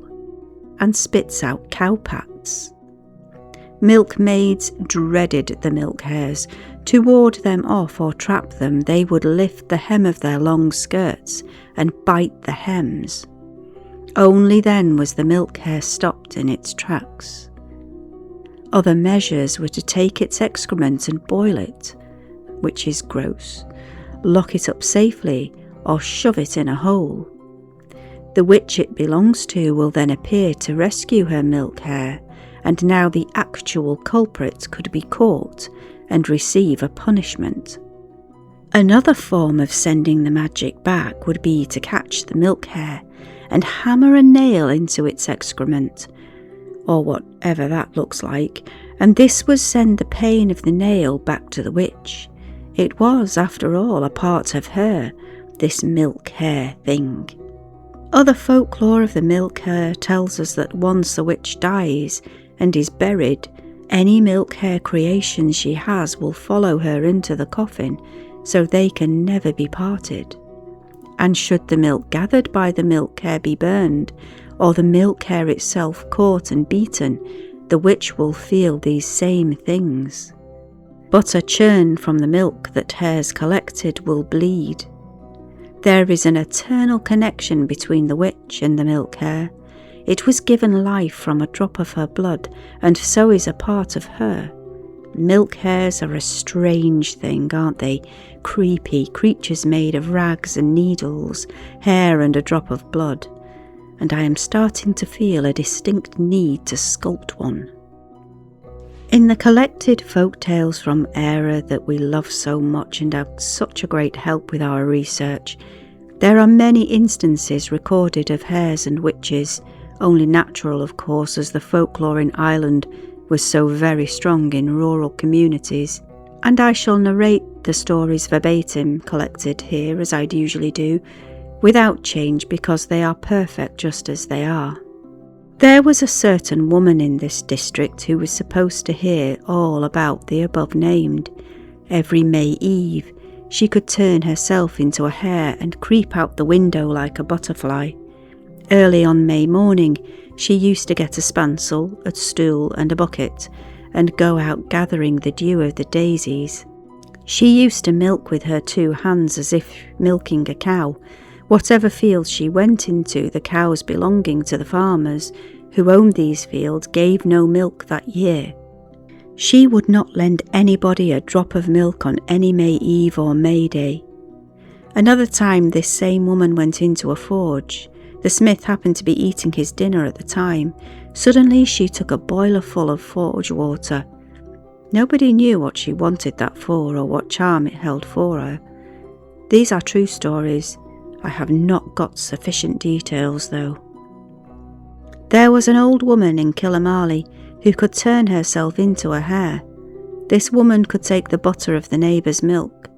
and spits out cowpats. Milkmaids dreaded the milk hares. To ward them off or trap them, they would lift the hem of their long skirts and bite the hems. Only then was the milk hare stopped in its tracks. Other measures were to take its excrement and boil it, which is gross, lock it up safely, or shove it in a hole. The witch it belongs to will then appear to rescue her milk hare, and now the actual culprit could be caught and receive a punishment. Another form of sending the magic back would be to catch the milk hare and hammer a nail into its excrement, or whatever that looks like, and this would send the pain of the nail back to the witch. It was, after all, a part of her, this milk hare thing. Other folklore of the milk hare tells us that once a witch dies and is buried, any milk hare creation she has will follow her into the coffin, so they can never be parted. And should the milk gathered by the milk hare be burned, or the milk hare itself caught and beaten, the witch will feel these same things. Butter churned from the milk that hares collected will bleed. There is an eternal connection between the witch and the milk hare. It was given life from a drop of her blood, and so is a part of her. Milk hares are a strange thing, aren't they? Creepy creatures made of rags and needles, hair and a drop of blood. And I am starting to feel a distinct need to sculpt one. In the collected folk tales from Era that we love so much and are such a great help with our research, there are many instances recorded of hares and witches, only natural of course, as the folklore in Ireland was so very strong in rural communities, and I shall narrate the stories verbatim collected here as I'd usually do, without change because they are perfect just as they are. There was a certain woman in this district who was supposed to hear all about the above named. Every May Eve she could turn herself into a hare and creep out the window like a butterfly. Early on May morning she used to get a spancel, a stool and a bucket, and go out gathering the dew of the daisies. She used to milk with her 2 hands as if milking a cow. Whatever fields she went into, the cows belonging to the farmers who owned these fields gave no milk that year. She would not lend anybody a drop of milk on any May Eve or May Day. Another time this same woman went into a forge. The smith happened to be eating his dinner at the time. Suddenly she took a boiler full of forge water. Nobody knew what she wanted that for or what charm it held for her. These are true stories. I have not got sufficient details though. There was an old woman in Kilmarley who could turn herself into a hare. This woman could take the butter of the neighbour's milk.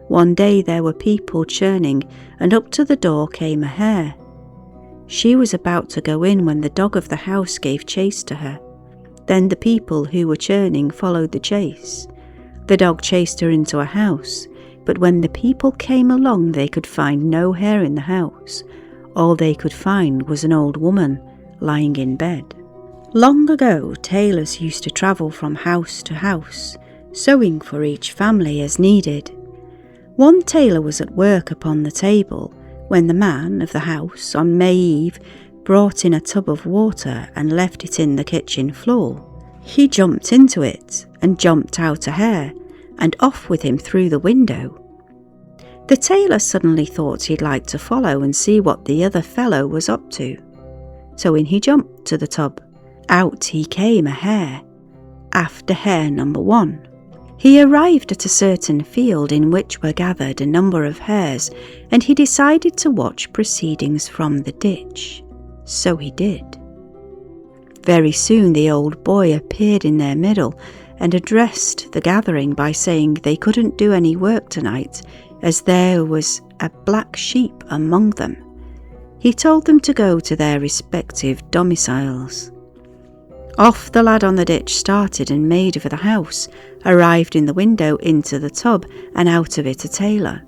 One day there were people churning, and up to the door came a hare. She was about to go in when the dog of the house gave chase to her. Then the people who were churning followed the chase. The dog chased her into a house, but when the people came along they could find no hare in the house. All they could find was an old woman lying in bed. Long ago, tailors used to travel from house to house, sewing for each family as needed. One tailor was at work upon the table when the man of the house on May Eve brought in a tub of water and left it in the kitchen floor. He jumped into it and jumped out a hare, and off with him through the window. The tailor suddenly thought he'd like to follow and see what the other fellow was up to. So in he jumped to the tub. Out he came a hare, after hare number 1. He arrived at a certain field in which were gathered a number of hares, and he decided to watch proceedings from the ditch. So he did. Very soon the old boy appeared in their middle and addressed the gathering by saying they couldn't do any work tonight as there was a black sheep among them. He told them to go to their respective domiciles. Off the lad on the ditch started and made for the house, arrived in the window, into the tub, and out of it a tailor.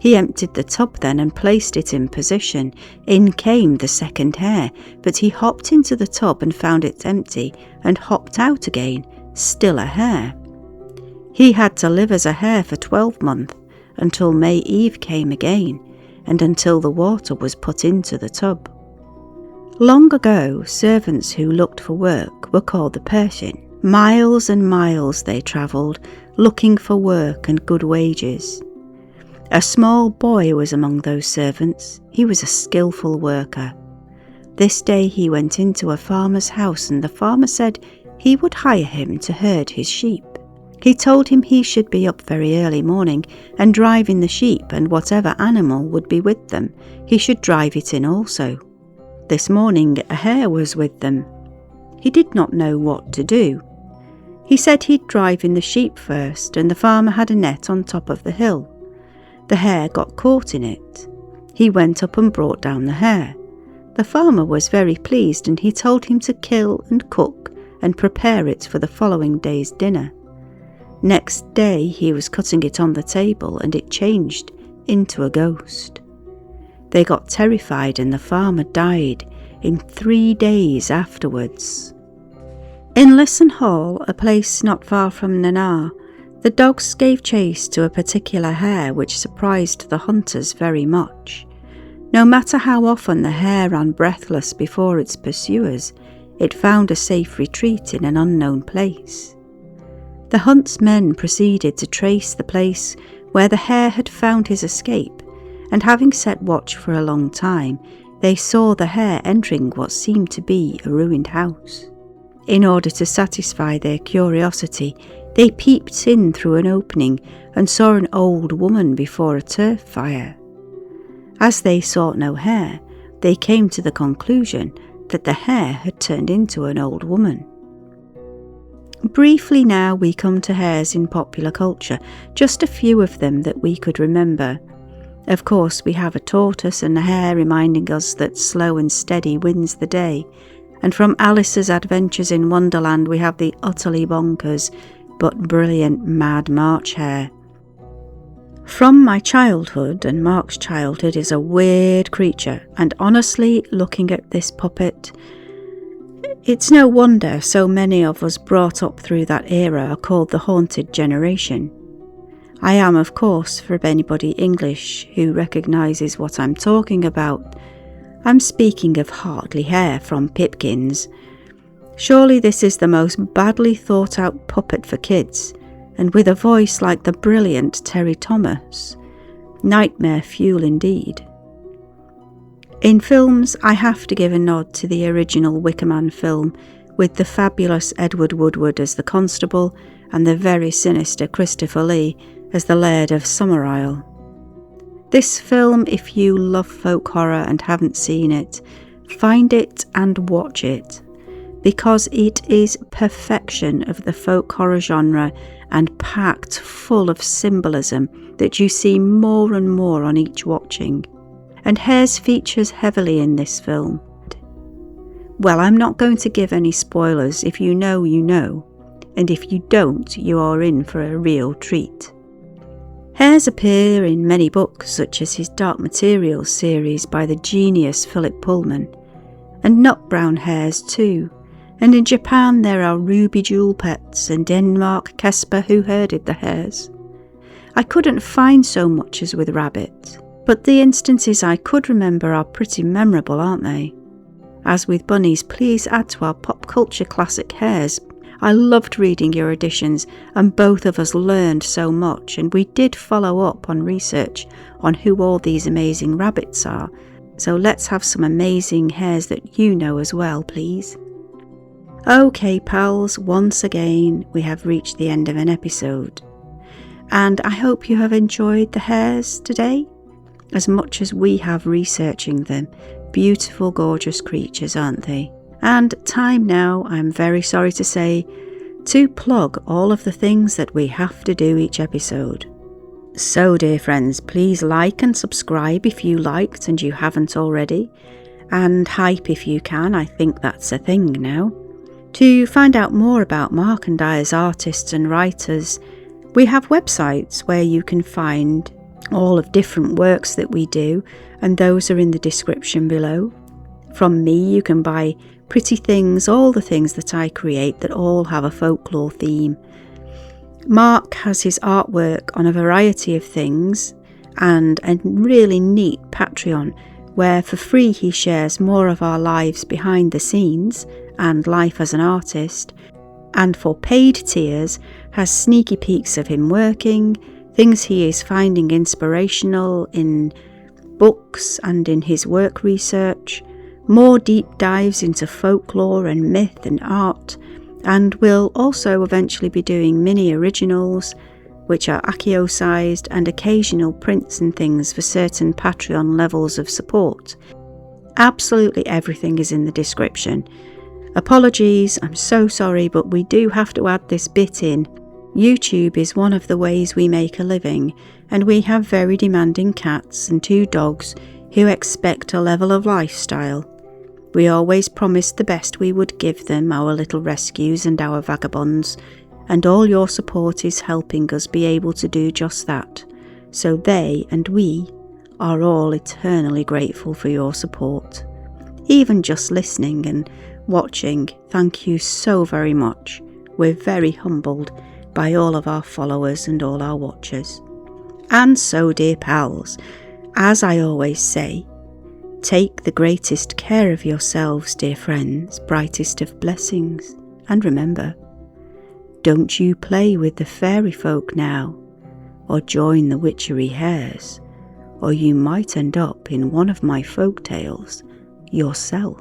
He emptied the tub then and placed it in position. In came the second hare, but he hopped into the tub and found it empty, and hopped out again, still a hare. He had to live as a hare for 12 months, until May Eve came again, and until the water was put into the tub. Long ago, servants who looked for work were called the Persian. Miles and miles they travelled, looking for work and good wages. A small boy was among those servants. He was a skillful worker. This day he went into a farmer's house, and the farmer said he would hire him to herd his sheep. He told him he should be up very early morning and driving the sheep, and whatever animal would be with them, he should drive it in also. This morning a hare was with them. He did not know what to do. He said he'd drive in the sheep first, and the farmer had a net on top of the hill. The hare got caught in it. He went up and brought down the hare. The farmer was very pleased, and he told him to kill and cook and prepare it for the following day's dinner. Next day he was cutting it on the table, and it changed into a ghost. They got terrified, and the farmer died in 3 days afterwards. In Lisson Hall, a place not far from Nannar, the dogs gave chase to a particular hare which surprised the hunters very much. No matter how often the hare ran breathless before its pursuers, it found a safe retreat in an unknown place. The huntsmen proceeded to trace the place where the hare had found his escape, and having set watch for a long time, they saw the hare entering what seemed to be a ruined house. In order to satisfy their curiosity, they peeped in through an opening and saw an old woman before a turf fire. As they saw no hare, they came to the conclusion that the hare had turned into an old woman. Briefly now we come to hares in popular culture, just a few of them that we could remember. Of course we have a tortoise and a hare reminding us that slow and steady wins the day, and from Alice's Adventures in Wonderland we have the utterly bonkers but brilliant Mad March hare. From my childhood, and Marc's childhood is a weird creature, and honestly, looking at this puppet, it's no wonder so many of us brought up through that era are called the haunted generation. I am, of course, for anybody English who recognises what I'm talking about, I'm speaking of Hartley Hare from Pipkins. Surely this is the most badly thought out puppet for kids, and with a voice like the brilliant Terry Thomas. Nightmare fuel indeed. In films, I have to give a nod to the original Wicker Man film, with the fabulous Edward Woodward as the constable and the very sinister Christopher Lee as the Laird of Summerisle. This film, if you love folk horror and haven't seen it, find it and watch it, because it is perfection of the folk horror genre and packed full of symbolism that you see more and more on each watching. And Hares features heavily in this film. Well, I'm not going to give any spoilers. If you know, you know, and if you don't, you are in for a real treat. Hares appear in many books, such as his Dark Materials series by the genius Philip Pullman, and nut brown hares too. And in Japan there are ruby jewel pets, and in Denmark Kesper who herded the hares. I couldn't find so much as with rabbit, but the instances I could remember are pretty memorable, aren't they? As with bunnies, please add to our pop culture classic Hares. I loved reading your editions, and both of us learned so much, and we did follow up on research on who all these amazing rabbits are, so let's have some amazing hares that you know as well, please. Okay pals, once again we have reached the end of an episode, and I hope you have enjoyed the hares today as much as we have researching them. Beautiful, gorgeous creatures, aren't they? And time now, I'm very sorry to say, to plug all of the things that we have to do each episode. So dear friends, please like and subscribe if you liked and you haven't already, and hype if you can. I think that's a thing now. To find out more about Marc and I as artists and writers, we have websites where you can find all of different works that we do, and those are in the description below. From me you can buy pretty things, all the things that I create that all have a folklore theme. Marc has his artwork on a variety of things, and a really neat Patreon where for free he shares more of our lives behind the scenes and life as an artist, and for paid tiers has sneaky peeks of him working, things he is finding inspirational in books and in his work research, more deep dives into folklore and myth and art, And we'll also eventually be doing mini originals, which are Accio-sized, and occasional prints and things for certain Patreon levels of support. Absolutely everything is in the description. Apologies, I'm so sorry, but we do have to add this bit in. YouTube is one of the ways we make a living, and we have very demanding cats and 2 dogs who expect a level of lifestyle. We always promised the best we would give them, our little rescues and our vagabonds, and all your support is helping us be able to do just that. So they and we are all eternally grateful for your support. Even just listening and watching, thank you so very much. We're very humbled by all of our followers and all our watchers. And so, dear pals, as I always say, take the greatest care of yourselves, dear friends, brightest of blessings, and remember, don't you play with the fairy folk now, or join the witchery hares, or you might end up in one of my folk tales yourself.